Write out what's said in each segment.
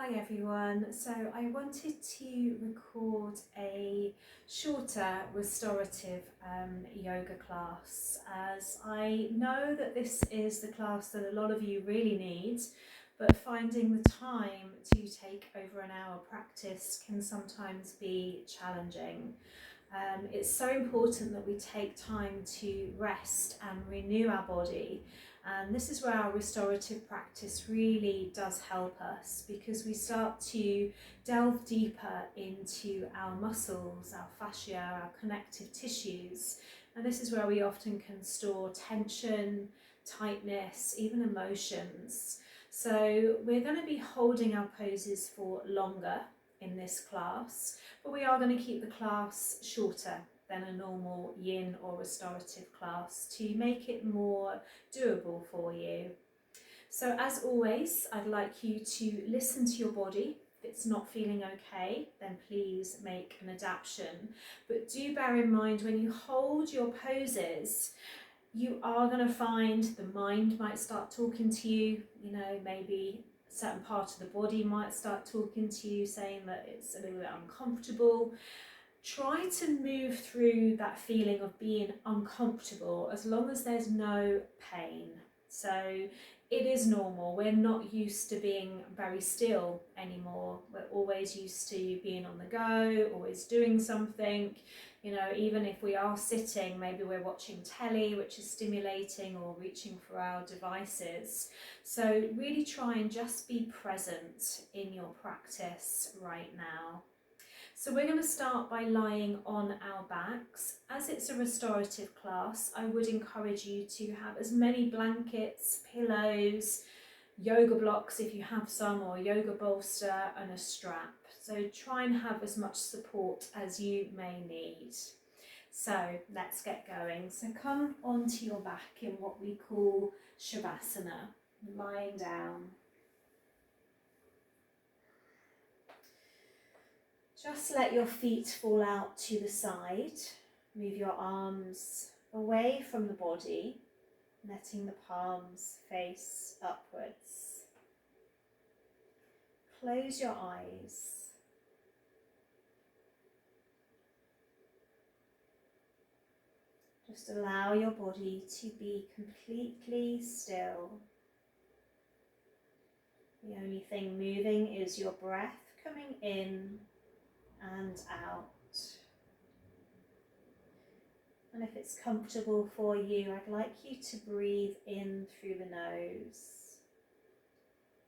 Hi everyone, so I wanted to record a shorter restorative yoga class, as I know that this is the class that a lot of you really need, but finding the time to take over an hour practice can sometimes be challenging. It's so important that we take time to rest and renew our body. And this is where our restorative practice really does help us, because we start to delve deeper into our muscles, our fascia, our connective tissues. And this is where we often can store tension, tightness, even emotions. So we're going to be holding our poses for longer in this class, but we are going to keep the class shorter than a normal yin or restorative class to make it more doable for you. So as always, I'd like you to listen to your body. If it's not feeling okay, then please make an adaptation. But do bear in mind, when you hold your poses, you are going to find the mind might start talking to you, maybe a certain part of the body might start talking to you, saying that it's a little bit uncomfortable. Try to move through that feeling of being uncomfortable as long as there's no pain. So it is normal. We're not used to being very still anymore. We're always used to being on the go, always doing something. Even if we are sitting, maybe we're watching telly, which is stimulating, or reaching for our devices. So really try and just be present in your practice right now. So we're going to start by lying on our backs. As it's a restorative class, I would encourage you to have as many blankets, pillows, yoga blocks if you have some, or a yoga bolster and a strap. So try and have as much support as you may need. So let's get going. So come onto your back in what we call Shavasana, lying down. Just let your feet fall out to the side. Move your arms away from the body, letting the palms face upwards. Close your eyes. Just allow your body to be completely still. The only thing moving is your breath coming in and out. And if it's comfortable for you, I'd like you to breathe in through the nose,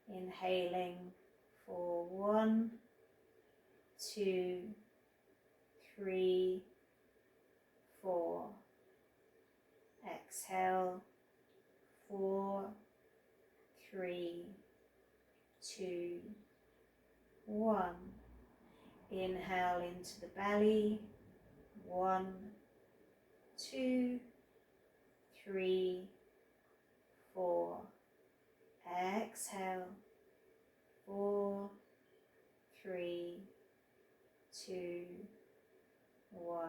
inhaling for 1, 2, 3, 4. Exhale, 4, 3, 2, 1. Inhale into the belly, 1, 2, 3, 4. Exhale, 4, 3, 2, 1.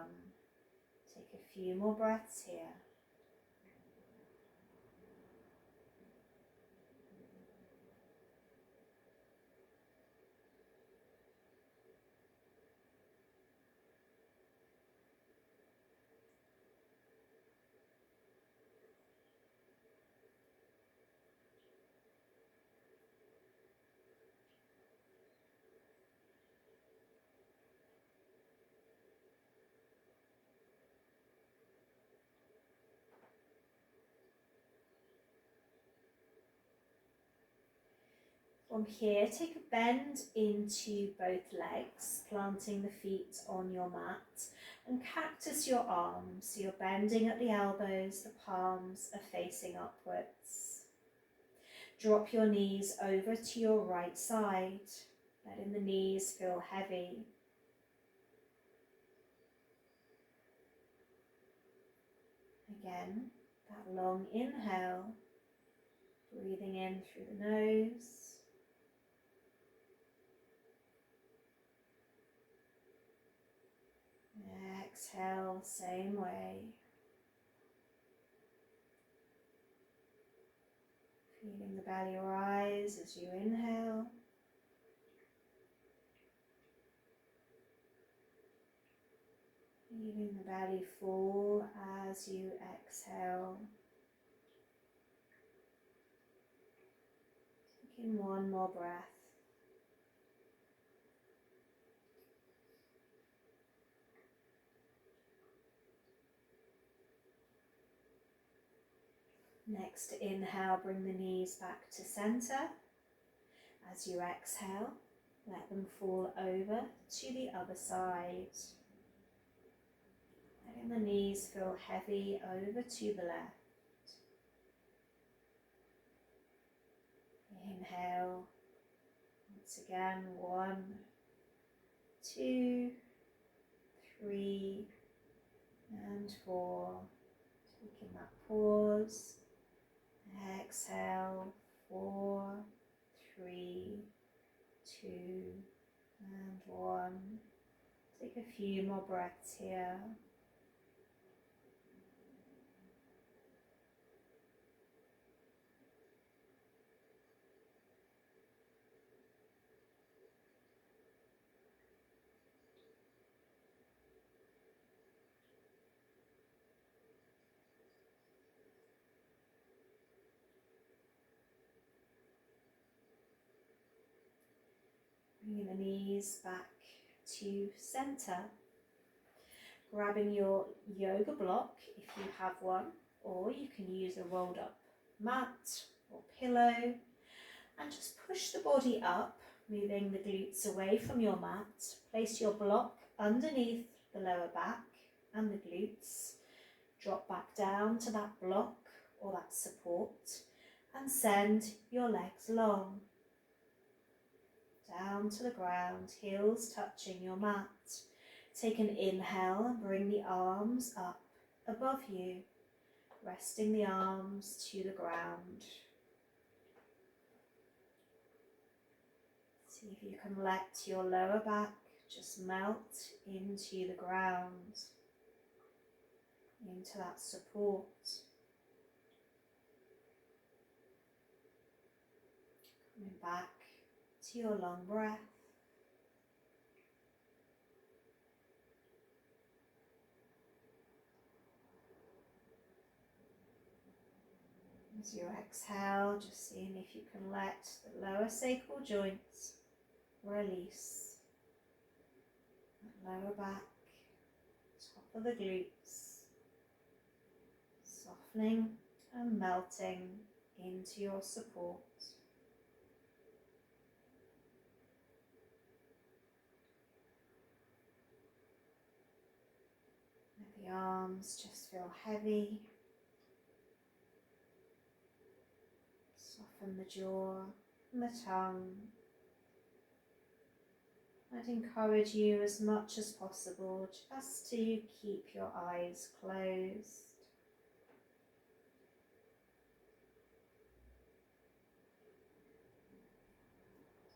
Take a few more breaths here. From here, take a bend into both legs, planting the feet on your mat, and cactus your arms. So you're bending at the elbows, the palms are facing upwards. Drop your knees over to your right side, letting the knees feel heavy. Again, that long inhale, breathing in through the nose. Exhale, same way. Feeling the belly rise as you inhale. Leaving the belly full as you exhale. Taking one more breath. Next inhale, bring the knees back to center. As you exhale, let them fall over to the other side. Letting the knees feel heavy over to the left. Inhale. Once again, 1, 2, 3, and 4. Taking that pause. Exhale, 4, 3, 2, and 1. Take a few more breaths here. Bringing the knees back to center. Grabbing your yoga block if you have one, or you can use a rolled up mat or pillow, and just push the body up, moving the glutes away from your mat. Place your block underneath the lower back and the glutes. Drop back down to that block or that support and send your legs long. Down to the ground, heels touching your mat. Take an inhale and bring the arms up above you, resting the arms to the ground. See if you can let your lower back just melt into the ground, into that support. Coming back to your long breath. As you exhale, just seeing if you can let the lower sacral joints release. That lower back, top of the glutes, softening and melting into your support. Let the arms just feel heavy. Soften the jaw and the tongue. I'd encourage you as much as possible just to keep your eyes closed.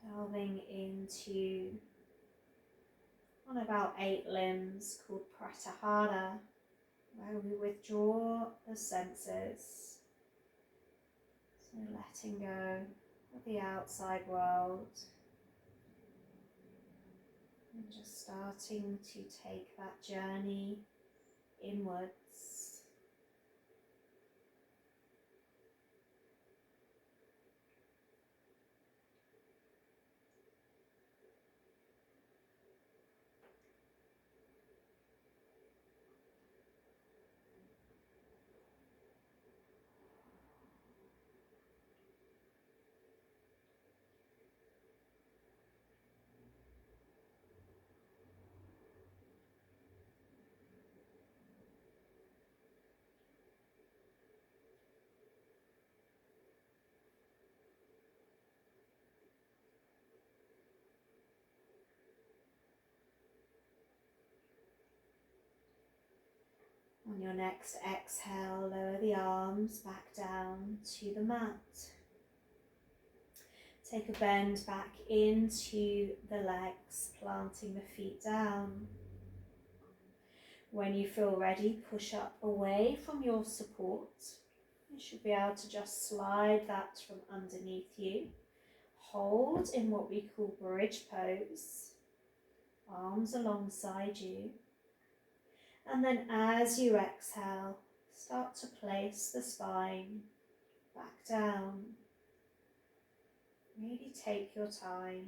Delving into one of our 8 limbs called Pratyahara, where we withdraw the senses. So letting go of the outside world and just starting to take that journey inwards. On your next exhale, lower the arms back down to the mat. Take a bend back into the legs, planting the feet down. When you feel ready, push up away from your support. You should be able to just slide that from underneath you. Hold in what we call bridge pose. Arms alongside you. And then as you exhale, start to place the spine back down. Really take your time.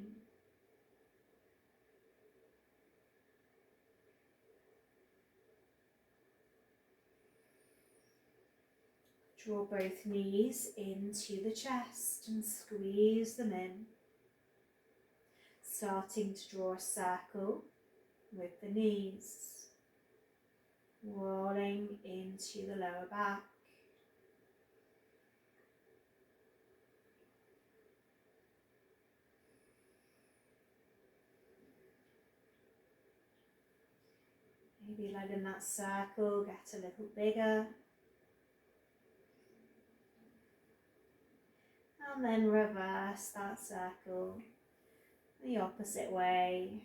Draw both knees into the chest and squeeze them in. Starting to draw a circle with the knees. Rolling into the lower back. Maybe letting that circle get a little bigger. And then reverse that circle the opposite way.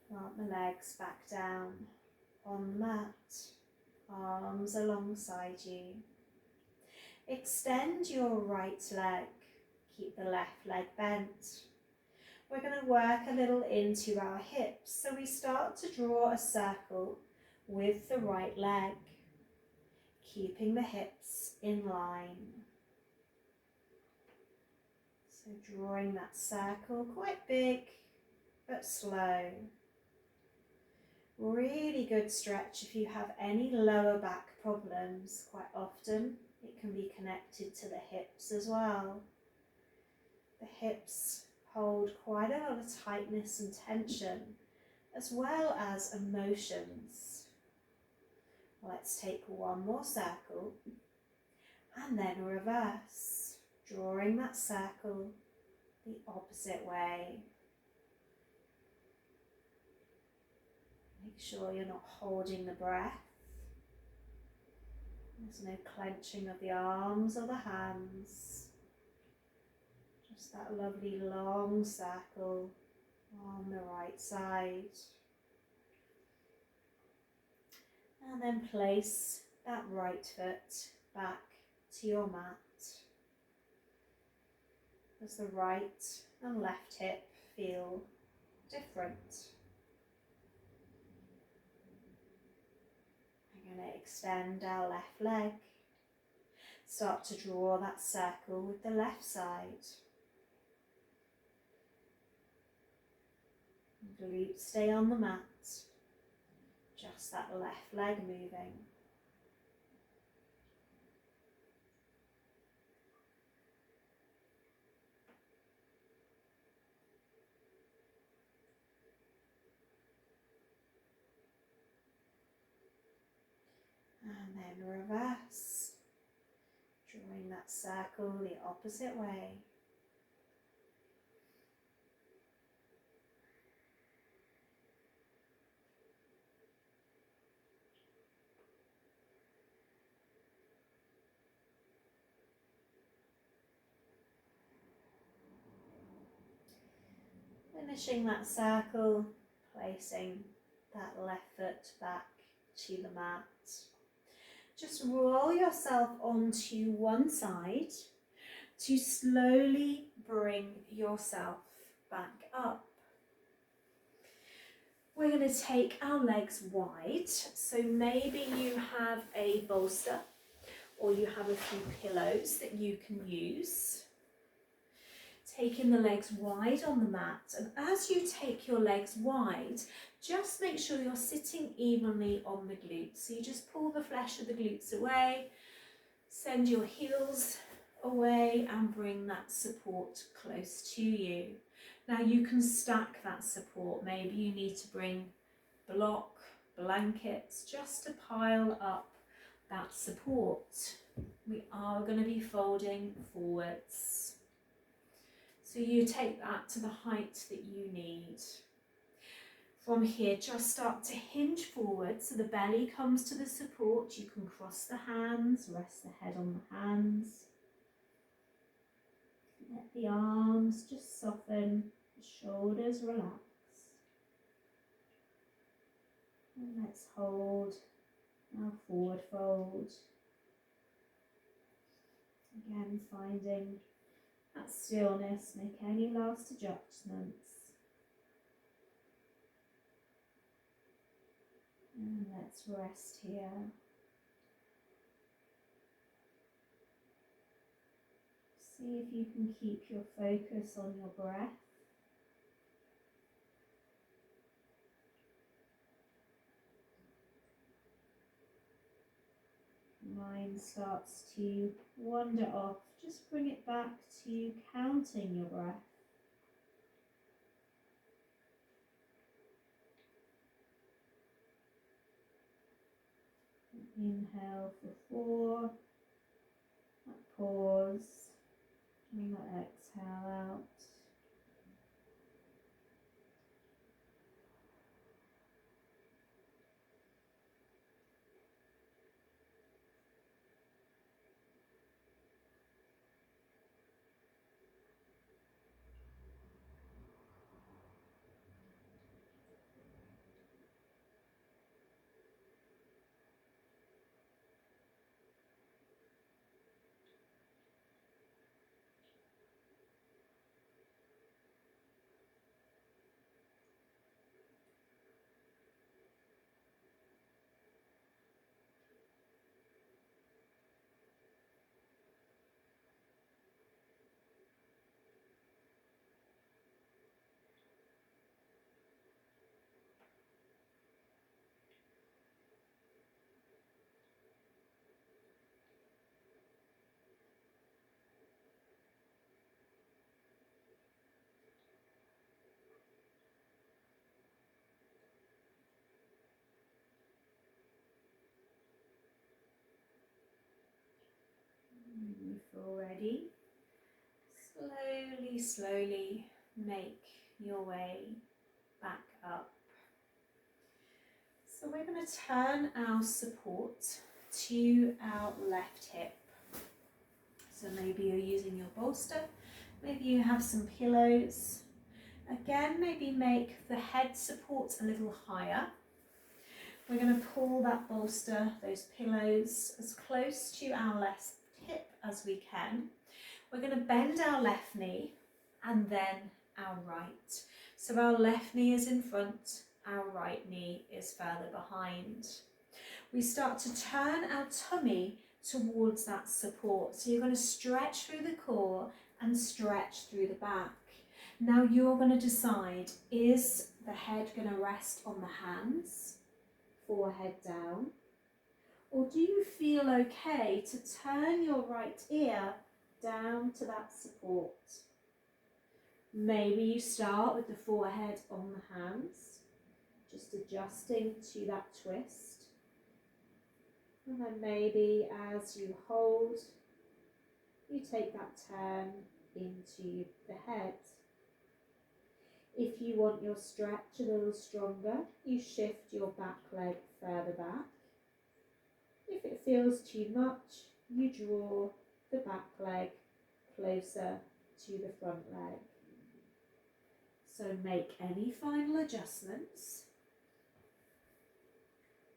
Plant the legs back down on the mat, arms alongside you. Extend your right leg, keep the left leg bent. We're going to work a little into our hips, so we start to draw a circle with the right leg, keeping the hips in line. So drawing that circle quite big but slow. Really good stretch if you have any lower back problems. Quite often it can be connected to the hips as well. The hips hold quite a lot of tightness and tension, as well as emotions. Let's take one more circle and then reverse, drawing that circle the opposite way. Make sure you're not holding the breath. There's no clenching of the arms or the hands. Just that lovely long circle on the right side. And then place that right foot back to your mat. Does the right and left hip feel different? We're going to extend our left leg. Start to draw that circle with the left side. Glutes stay on the mat. Just that left leg moving. And then reverse, drawing that circle the opposite way. Finishing that circle, placing that left foot back to the mat. Just roll yourself onto one side to slowly bring yourself back up. We're going to take our legs wide, so maybe you have a bolster or you have a few pillows that you can use. Taking the legs wide on the mat, and as you take your legs wide, just make sure you're sitting evenly on the glutes. So you just pull the flesh of the glutes away, send your heels away and bring that support close to you. Now you can stack that support. Maybe you need to bring blankets just to pile up that support. We are going to be folding forwards. So you take that to the height that you need. From here, just start to hinge forward so the belly comes to the support. You can cross the hands, rest the head on the hands. Let the arms just soften, the shoulders relax. And let's hold our forward fold. Again, finding that stillness, make any last adjustments. And let's rest here. See if you can keep your focus on your breath. Mind starts to wander off, just bring it back to counting your breath. Inhale for 4, pause, and exhale out. When you feel ready, slowly make your way back up. So we're going to turn our support to our left hip. So maybe you're using your bolster, maybe you have some pillows. Again, maybe make the head support a little higher. We're going to pull that bolster, those pillows, as close to our left hip as we can. We're going to bend our left knee and then our right. So our left knee is in front, our right knee is further behind. We start to turn our tummy towards that support. So you're going to stretch through the core and stretch through the back. Now you're going to decide, is the head going to rest on the hands, forehead down? Or do you feel okay to turn your right ear down to that support? Maybe you start with the forehead on the hands, just adjusting to that twist. And then maybe as you hold, you take that turn into the head. If you want your stretch a little stronger, you shift your back leg further back. If it feels too much, you draw the back leg closer to the front leg. So make any final adjustments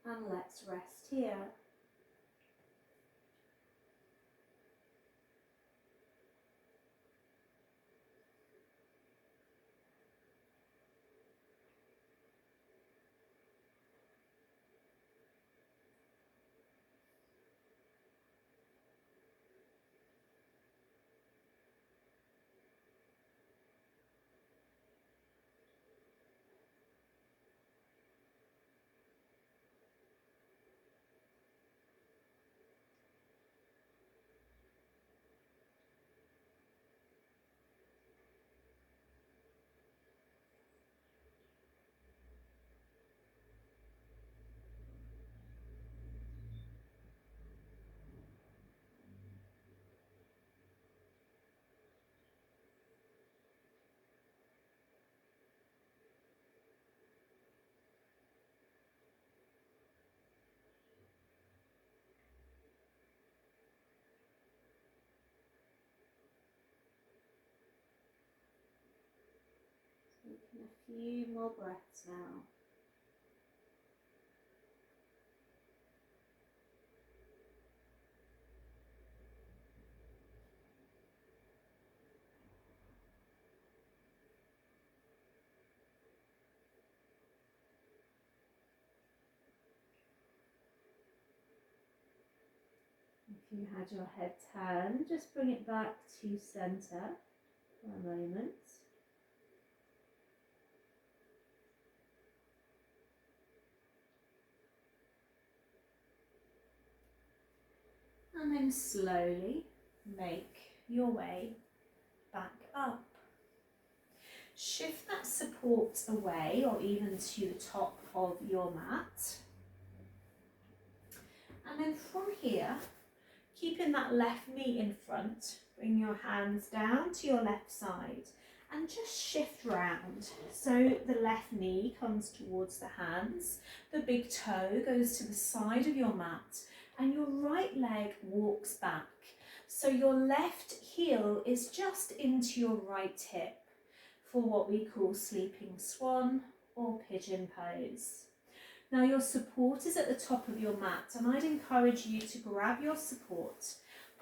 and let's rest here. Taking a few more breaths now. If you had your head turned, just bring it back to centre for a moment. And then slowly make your way back up. Shift that support away or even to the top of your mat. And then from here, keeping that left knee in front, bring your hands down to your left side and just shift round. So the left knee comes towards the hands, the big toe goes to the side of your mat and your right leg walks back. So your left heel is just into your right hip for what we call sleeping swan or pigeon pose. Now your support is at the top of your mat and I'd encourage you to grab your support,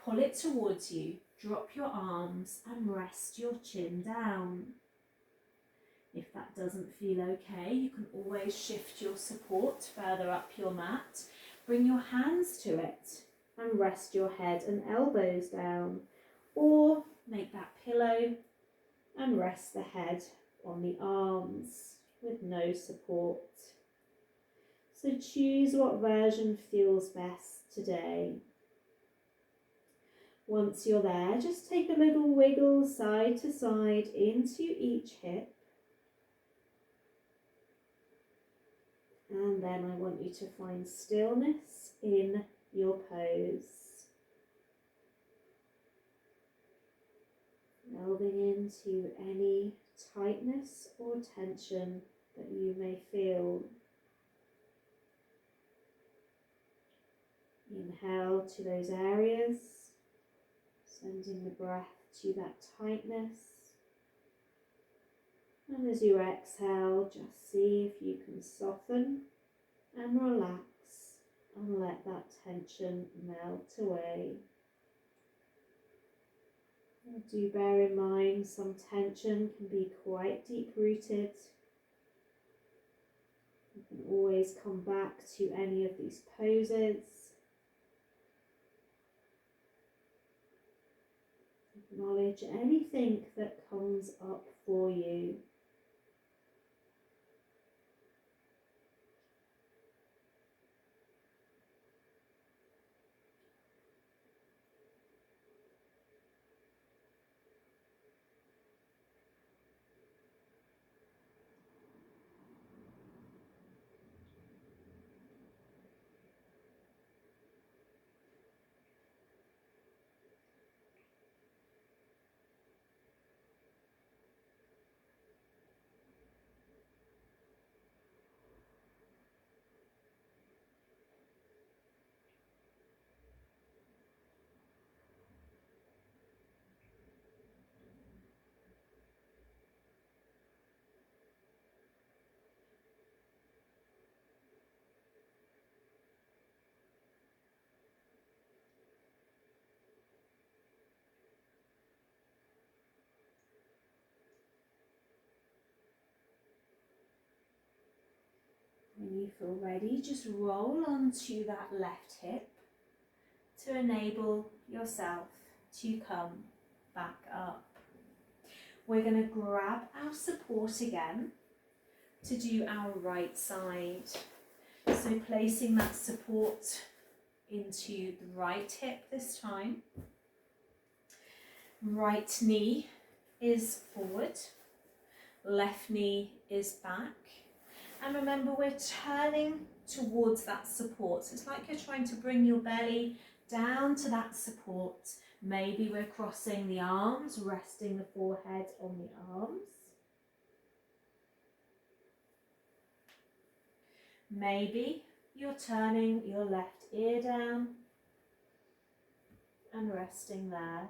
pull it towards you, drop your arms and rest your chin down. If that doesn't feel okay, you can always shift your support further up your mat, bring your hands to it and rest your head and elbows down, or make that pillow and rest the head on the arms with no support. So choose what version feels best today. Once you're there, just take a little wiggle side to side into each hip. And then I want you to find stillness in your pose. Delving into any tightness or tension that you may feel. Inhale to those areas, sending the breath to that tightness. And as you exhale, just see if you can soften and relax and let that tension melt away. And do bear in mind some tension can be quite deep-rooted. You can always come back to any of these poses. Acknowledge anything that comes up for you. When you feel ready, just roll onto that left hip to enable yourself to come back up. We're going to grab our support again to do our right side. So placing that support into the right hip this time. Right knee is forward, left knee is back. And remember, we're turning towards that support. So it's like you're trying to bring your belly down to that support. Maybe we're crossing the arms, resting the forehead on the arms. Maybe you're turning your left ear down and resting there.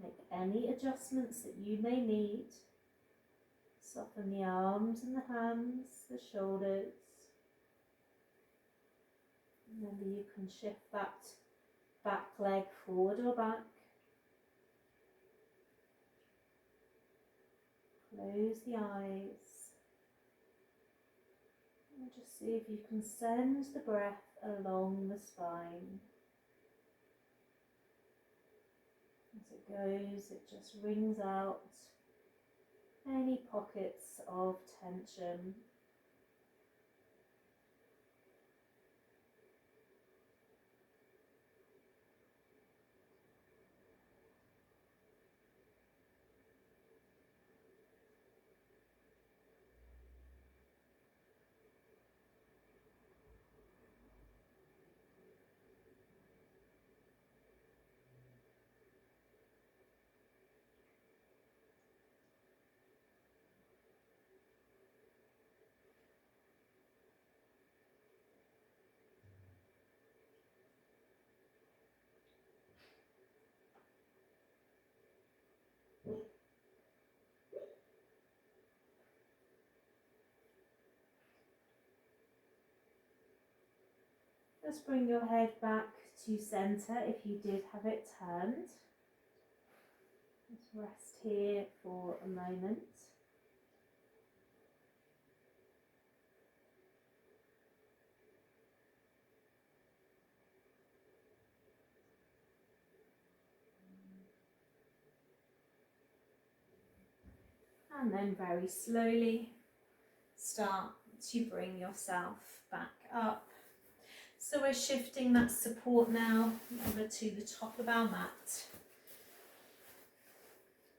Make any adjustments that you may need. Soften the arms and the hands, the shoulders. Remember, you can shift that back leg forward or back. Close the eyes. And just see if you can send the breath along the spine. As it goes, it just wrings out any pockets of tension. Just bring your head back to centre if you did have it turned. Just rest here for a moment. And then very slowly start to bring yourself back up. So we're shifting that support now over to the top of our mat.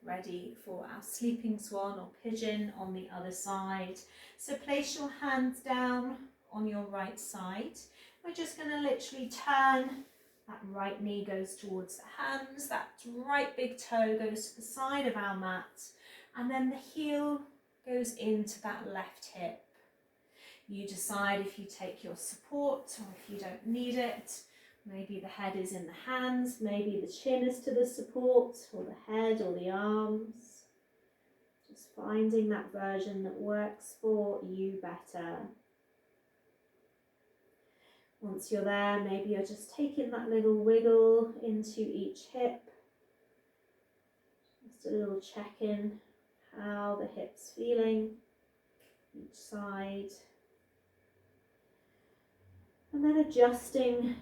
Ready for our sleeping swan or pigeon on the other side. So place your hands down on your right side. We're just going to literally turn. That right knee goes towards the hands, that right big toe goes to the side of our mat, and then the heel goes into that left hip. You decide if you take your support or if you don't need it. Maybe the head is in the hands, maybe the chin is to the support, or the head or the arms. Just finding that version that works for you better. Once you're there, maybe you're just taking that little wiggle into each hip. Just a little check-in, how the hip's feeling, each side. And then adjusting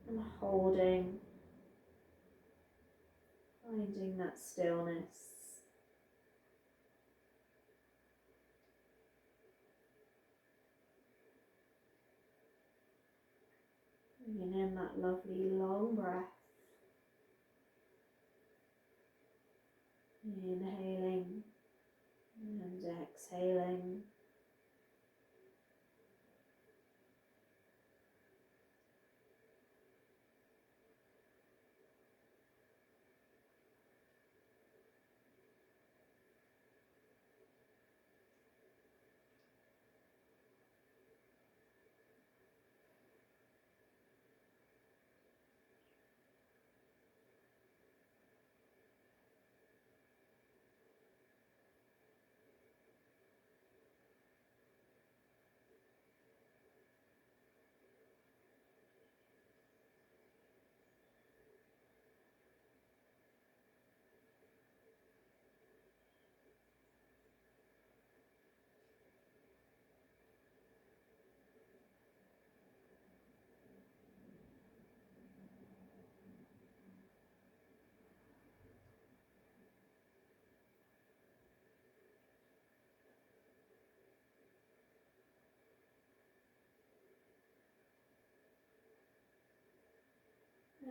and holding, finding that stillness. Bringing in that lovely long breath. Inhaling and exhaling.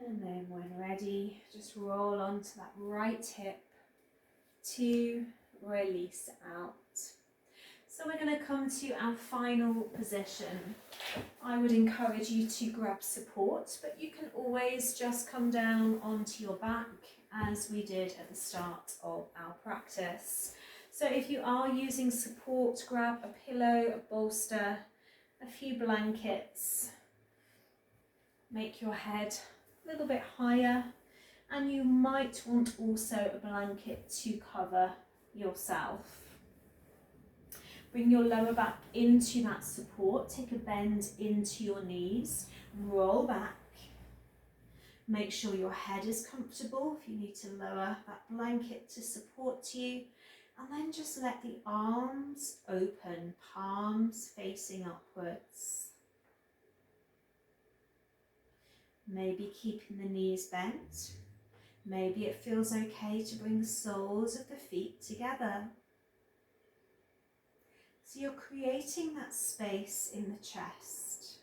And then when ready, just roll onto that right hip to release out. So we're going to come to our final position. I would encourage you to grab support, but you can always just come down onto your back as we did at the start of our practice. So if you are using support, grab a pillow, a bolster, a few blankets. Make your head a little bit higher, and you might want also a blanket to cover yourself. Bring your lower back into that support, take a bend into your knees, roll back. Make sure your head is comfortable if you need to lower that blanket to support you, and then just let the arms open, palms facing upwards. Maybe keeping the knees bent. Maybe it feels okay to bring the soles of the feet together. So you're creating that space in the chest,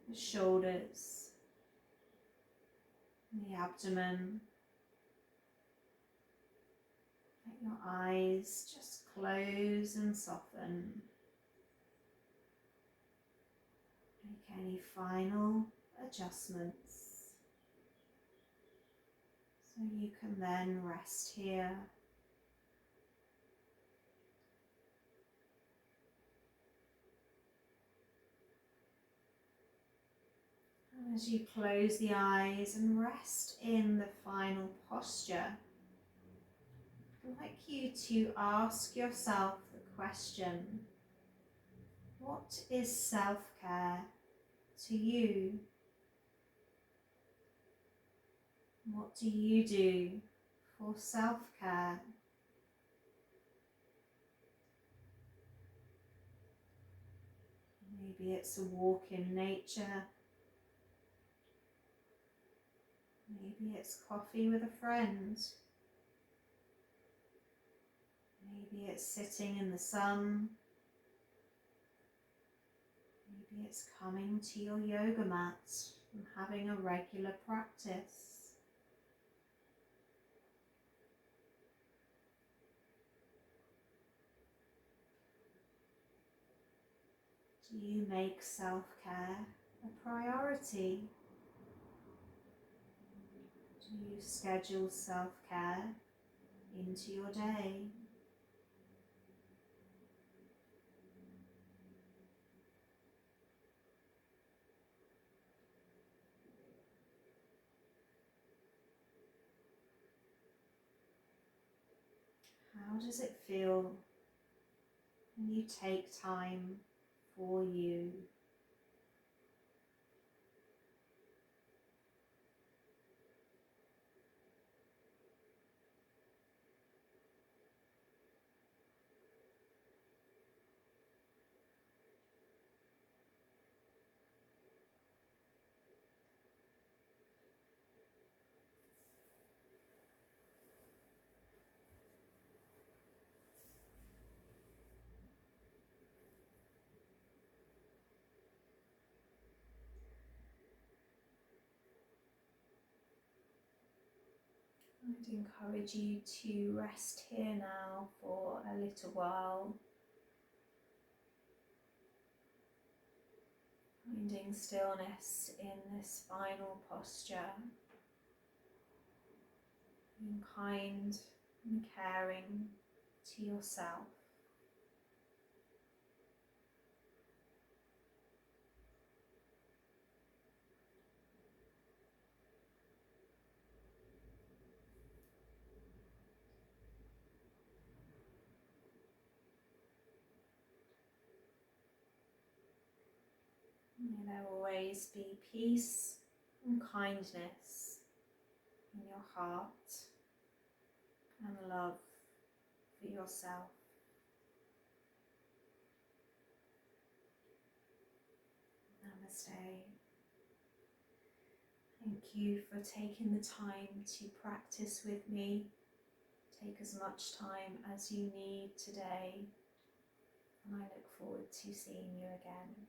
the shoulders, and the abdomen. Let your eyes just close and soften. Make any final adjustments so you can then rest here. And as you close the eyes and rest in the final posture, I'd like you to ask yourself the question, what is self-care to you? What do you do for self-care? Maybe it's a walk in nature. Maybe it's coffee with a friend. Maybe it's sitting in the sun. Maybe it's coming to your yoga mat and having a regular practice. Do you make self-care a priority? Do you schedule self-care into your day? How does it feel when you take time for you? I'd encourage you to rest here now for a little while, finding stillness in this final posture, being kind and caring to yourself. May there always be peace and kindness in your heart and love for yourself. Namaste. Thank you for taking the time to practice with me. Take as much time as you need today, and I look forward to seeing you again.